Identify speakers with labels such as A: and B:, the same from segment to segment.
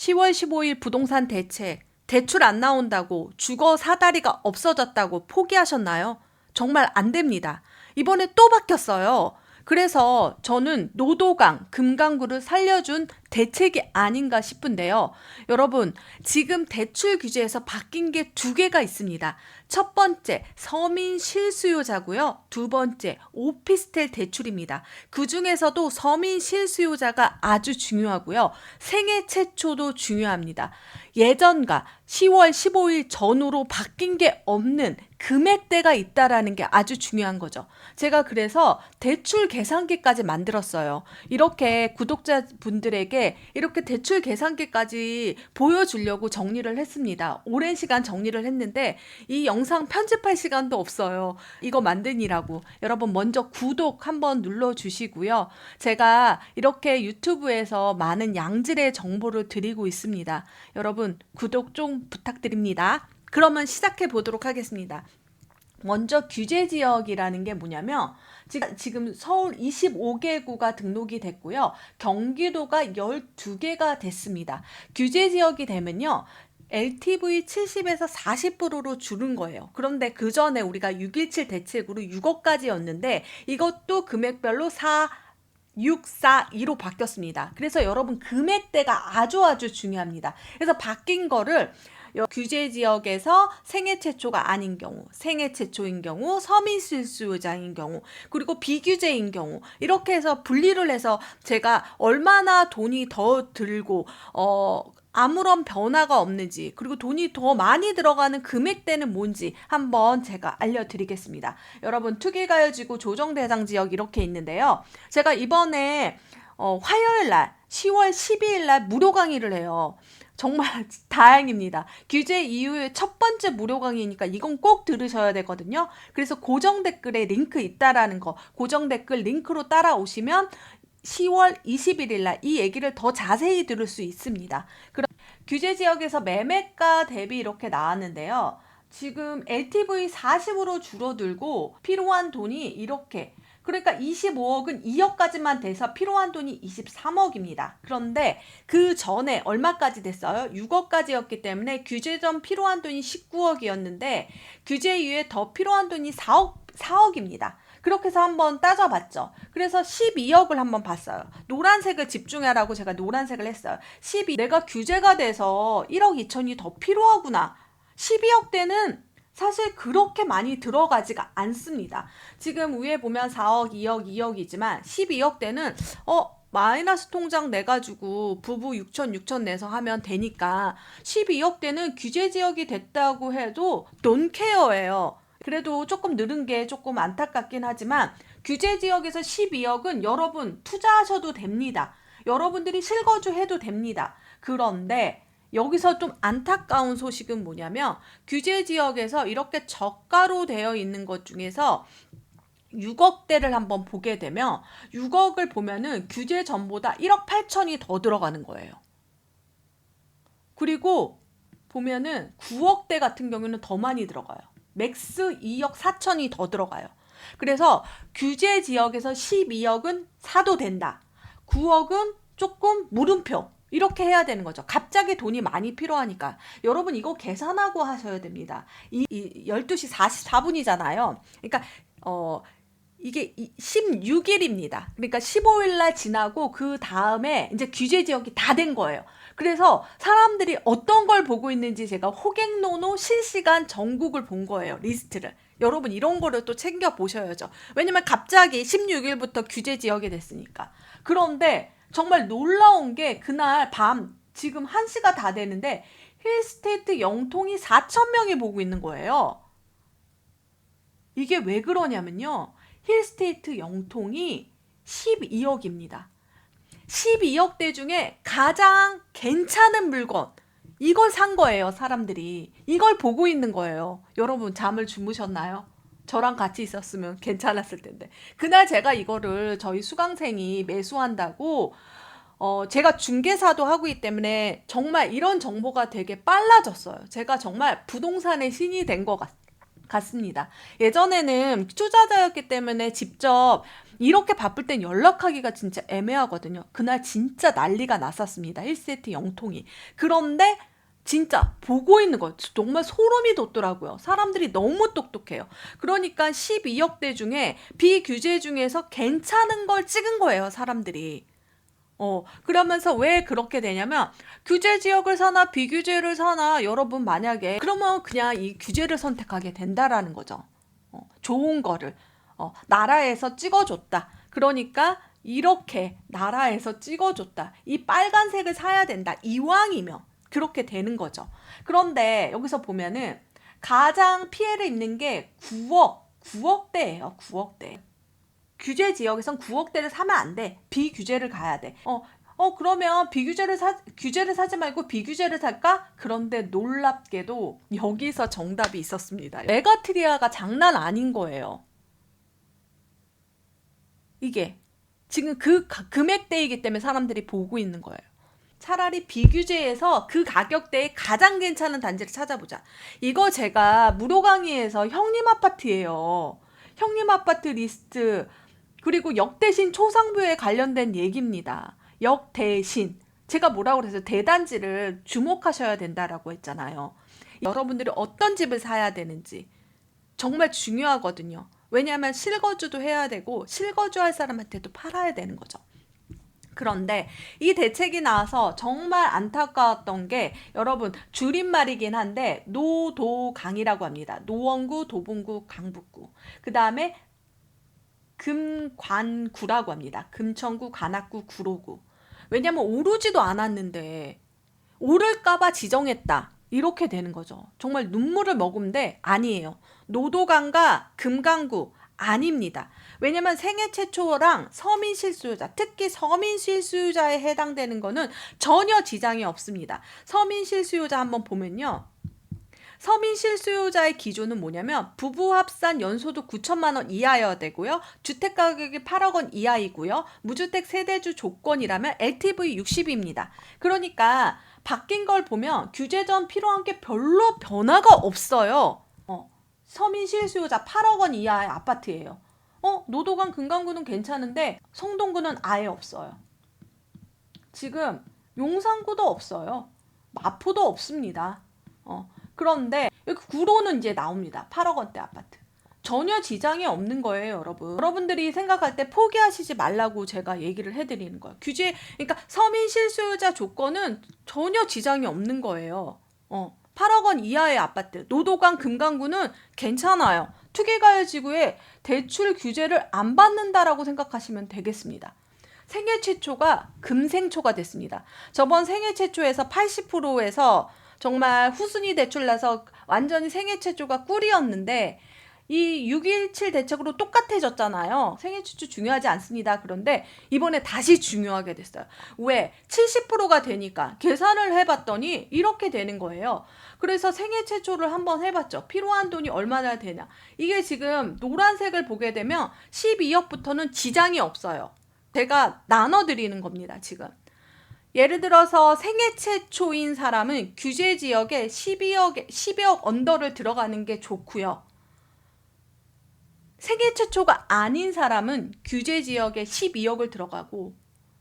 A: 10월 15일 부동산 대책, 대출 안 나온다고 주거 사다리가 없어졌다고 포기하셨나요? 정말 안 됩니다. 이번에 또 바뀌었어요. 그래서 저는 노도강, 금강구를 살려준 대책이 아닌가 싶은데요. 여러분, 지금 대출 규제에서 바뀐 게 두 개가 있습니다. 첫 번째, 서민 실수요자고요. 두 번째, 오피스텔 대출입니다. 그 중에서도 서민 실수요자가 아주 중요하고요. 생애 최초도 중요합니다. 예전과 10월 15일 전후로 바뀐 게 없는 금액대가 있다라는 게 아주 중요한 거죠. 제가 그래서 대출 계산기까지 만들었어요. 이렇게 구독자분들에게 이렇게 대출 계산기까지 보여주려고 정리를 했습니다. 오랜 시간 정리를 했는데 이 영상 편집할 시간도 없어요. 이거 만드니라고. 여러분 먼저 구독 한번 눌러주시고요. 제가 이렇게 유튜브에서 많은 양질의 정보를 드리고 있습니다. 여러분 구독 좀 부탁드립니다. 그러면 시작해 보도록 하겠습니다. 먼저 규제 지역이라는 게 뭐냐면 지금 서울 25개구가 등록이 됐고요. 경기도가 12개가 됐습니다. 규제 지역이 되면요. LTV 70에서 40%로 줄은 거예요. 그런데 그 전에 우리가 6.17 대책으로 6억까지였는데 이것도 금액별로 6, 4, 2로 바뀌었습니다. 그래서 여러분 금액대가 아주 중요합니다. 그래서 바뀐 거를 규제 지역에서 생애 최초가 아닌 경우, 생애 최초인 경우, 서민 실수요자인 경우, 그리고 비규제인 경우 이렇게 해서 분리를 해서 제가 얼마나 돈이 더 들고 아무런 변화가 없는지 그리고 돈이 더 많이 들어가는 금액대는 뭔지 한번 제가 알려드리겠습니다. 여러분 투기가요지구 조정대상 지역 이렇게 있는데요. 제가 이번에 화요일날 10월 12일날 무료 강의를 해요. 정말 다행입니다. 규제 이후의 첫 번째 무료 강의니까 이건 꼭 들으셔야 되거든요. 그래서 고정 댓글에 링크 있다라는 거 고정 댓글 링크로 따라오시면 10월 21일 날 이 얘기를 더 자세히 들을 수 있습니다. 그럼 규제 지역에서 매매가 대비 이렇게 나왔는데요. 지금 LTV 40으로 줄어들고 필요한 돈이 이렇게 그러니까 25억은 2억까지만 돼서 필요한 돈이 23억입니다. 그런데 그 전에 얼마까지 됐어요? 6억까지였기 때문에 규제 전 필요한 돈이 19억이었는데 규제 이후에 더 필요한 돈이 4억입니다. 그렇게 해서 한번 따져봤죠. 그래서 12억을 한번 봤어요. 노란색을 집중하라고 제가 노란색을 했어요. 내가 규제가 돼서 1억 2천이 더 필요하구나. 12억대는 사실 그렇게 많이 들어가지가 않습니다. 지금 위에 보면 4억, 2억, 2억이지만 12억대는 마이너스 통장 내가지고 부부 6천 내서 하면 되니까 12억대는 규제 지역이 됐다고 해도 돈케어예요. 그래도 조금 늘은 게 조금 안타깝긴 하지만 규제 지역에서 12억은 여러분 투자하셔도 됩니다. 여러분들이 실거주 해도 됩니다. 그런데 여기서 좀 안타까운 소식은 뭐냐면 규제 지역에서 이렇게 저가로 되어 있는 것 중에서 6억대를 한번 보게 되면 6억을 보면은 규제 전보다 1억 8천이 더 들어가는 거예요. 그리고 보면은 9억대 같은 경우는 더 많이 들어가요. 맥스 2억 4천이 더 들어가요. 그래서 규제 지역에서 12억은 사도 된다. 9억은 조금 물음표. 이렇게 해야 되는 거죠. 갑자기 돈이 많이 필요하니까. 여러분 이거 계산하고 하셔야 됩니다. 12시 44분이잖아요. 그러니까 이게 16일입니다. 그러니까 15일 날 지나고 그 다음에 이제 규제 지역이 다 된 거예요. 그래서 사람들이 어떤 걸 보고 있는지 제가 호갱노노 실시간 전국을 본 거예요. 리스트를. 여러분 이런 거를 또 챙겨 보셔야죠. 왜냐면 갑자기 16일부터 규제 지역이 됐으니까. 그런데 정말 놀라운 게 그날 밤 지금 1시가 다 되는데 힐스테이트 영통이 4,000명이 보고 있는 거예요. 이게 왜 그러냐면요. 힐스테이트 영통이 12억입니다. 12억대 중에 가장 괜찮은 물건 이걸 산 거예요. 사람들이 이걸 보고 있는 거예요. 여러분 잠을 주무셨나요? 저랑 같이 있었으면 괜찮았을 텐데 그날 제가 이거를 저희 수강생이 매수한다고 제가 중개사도 하고 있기 때문에 정말 이런 정보가 되게 빨라졌어요. 제가 정말 부동산의 신이 된 것 같습니다. 예전에는 투자자였기 때문에 직접 이렇게 바쁠 땐 연락하기가 진짜 애매하거든요. 그날 진짜 난리가 났었습니다. 1세트 영통이. 그런데 진짜 보고 있는 거예요. 정말 소름이 돋더라고요. 사람들이 너무 똑똑해요. 그러니까 12억대 중에 비규제 중에서 괜찮은 걸 찍은 거예요, 사람들이. 그러면서 왜 그렇게 되냐면, 규제 지역을 사나 비규제를 사나 여러분 만약에 그러면 그냥 이 규제를 선택하게 된다라는 거죠. 좋은 거를 나라에서 찍어줬다. 그러니까 이렇게 나라에서 찍어줬다. 이 빨간색을 사야 된다. 이왕이면 그렇게 되는 거죠. 그런데 여기서 보면은 가장 피해를 입는 게 9억대예요. 9억대. 규제 지역에선 9억대를 사면 안 돼. 비규제를 가야 돼. 그러면 규제를 사지 말고 비규제를 살까? 그런데 놀랍게도 여기서 정답이 있었습니다. 메가트리아가 장난 아닌 거예요. 이게 지금 그 금액대이기 때문에 사람들이 보고 있는 거예요. 차라리 비규제에서 그 가격대에 가장 괜찮은 단지를 찾아보자. 이거 제가 무료 강의에서 형님 아파트예요. 형님 아파트 리스트, 그리고 역대신 초상부에 관련된 얘기입니다. 역대신. 제가 뭐라고 그랬어요? 대단지를 주목하셔야 된다라고 했잖아요. 여러분들이 어떤 집을 사야 되는지 정말 중요하거든요. 왜냐하면 실거주도 해야 되고 실거주할 사람한테도 팔아야 되는 거죠. 그런데 이 대책이 나와서 정말 안타까웠던 게, 여러분 줄임말이긴 한데 노도강이라고 합니다. 노원구, 도봉구, 강북구. 그 다음에 금관구라고 합니다. 금천구, 관악구, 구로구. 왜냐면 오르지도 않았는데 오를까봐 지정했다. 이렇게 되는 거죠. 정말 눈물을 머금는데 아니에요. 노도강과 금강구 아닙니다. 왜냐면 생애 최초랑 서민 실수요자, 특히 서민 실수요자에 해당되는 거는 전혀 지장이 없습니다. 서민 실수요자 한번 보면요. 서민 실수요자의 기준은 뭐냐면 부부 합산 연소득 9천만 원 이하여야 되고요. 주택 가격이 8억 원 이하이고요. 무주택 세대주 조건이라면 LTV 60입니다. 그러니까 바뀐 걸 보면 규제 전 필요한 게 별로 변화가 없어요. 서민 실수요자 8억 원 이하의 아파트예요. 노도강 금강구는 괜찮은데 성동구는 아예 없어요. 지금 용산구도 없어요. 마포도 없습니다. 그런데 여기 구로는 이제 나옵니다. 8억 원대 아파트. 전혀 지장이 없는 거예요, 여러분. 여러분들이 생각할 때 포기하시지 말라고 제가 얘기를 해드리는 거예요. 그러니까 서민 실수요자 조건은 전혀 지장이 없는 거예요. 8억 원 이하의 아파트, 노도강 금강구는 괜찮아요. 투기가열지구에 대출 규제를 안 받는다라고 생각하시면 되겠습니다. 생애 최초가 금생초가 됐습니다. 저번 생애 최초에서 80%에서 정말 후순위 대출 나서 완전히 생애 최초가 꿀이었는데 이 6.17 대책으로 똑같아졌잖아요. 생애 최초 중요하지 않습니다. 그런데 이번에 다시 중요하게 됐어요. 왜? 70%가 되니까 계산을 해봤더니 이렇게 되는 거예요. 그래서 생애 최초를 한번 해봤죠. 필요한 돈이 얼마나 되냐. 이게 지금 노란색을 보게 되면 12억부터는 지장이 없어요. 제가 나눠드리는 겁니다, 지금. 예를 들어서 생애 최초인 사람은 규제 지역에 12억 언더를 들어가는 게 좋고요. 생애 최초가 아닌 사람은 규제 지역에 12억을 들어가고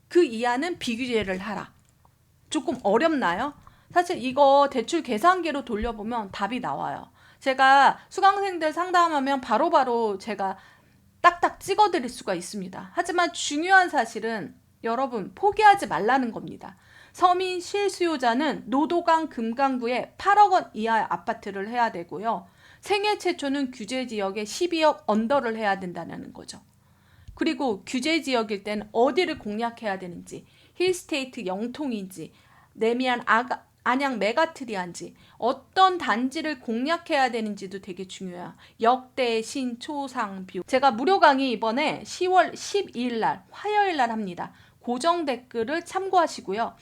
A: 그 이하는 비규제를 하라. 조금 어렵나요? 사실 이거 대출 계산기로 돌려보면 답이 나와요. 제가 수강생들 상담하면 바로바로 제가 딱딱 찍어드릴 수가 있습니다. 하지만 중요한 사실은 여러분 포기하지 말라는 겁니다. 서민 실수요자는 노도강 금강구에 8억 원 이하의 아파트를 해야 되고요. 생애 최초는 규제 지역에 12억 언더를 해야 된다는 거죠. 그리고 규제 지역일 때는 어디를 공략해야 되는지, 힐스테이트 영통인지, 내미안 안양 메가트리안지, 어떤 단지를 공략해야 되는지도 되게 중요해요. 역대 신초상뷰. 제가 무료 강의 이번에 10월 12일 날 화요일 날 합니다. 고정 댓글을 참고하시고요.